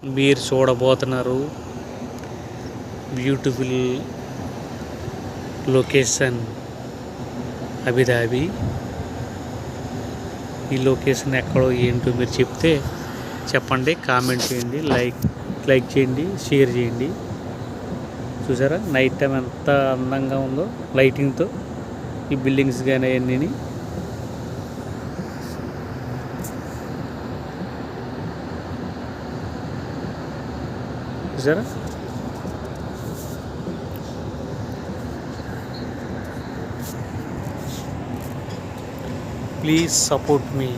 మీరు చూడబోతున్నారు beautiful location Abu Dhabi. ఈ లొకేషన్ ఎక్కడో ఏంటో మీరు చెప్తే చెప్పండి, కామెంట్ చేయండి, లైక్ చేయండి, షేర్ చేయండి. చూసారా నైట్ టైం ఎంత అందంగా ఉందో లైటింగ్తో ఈ బిల్డింగ్స్ కానీ అవన్నీ. చూసారా ప్లీజ్ సపోర్ట్ మీ.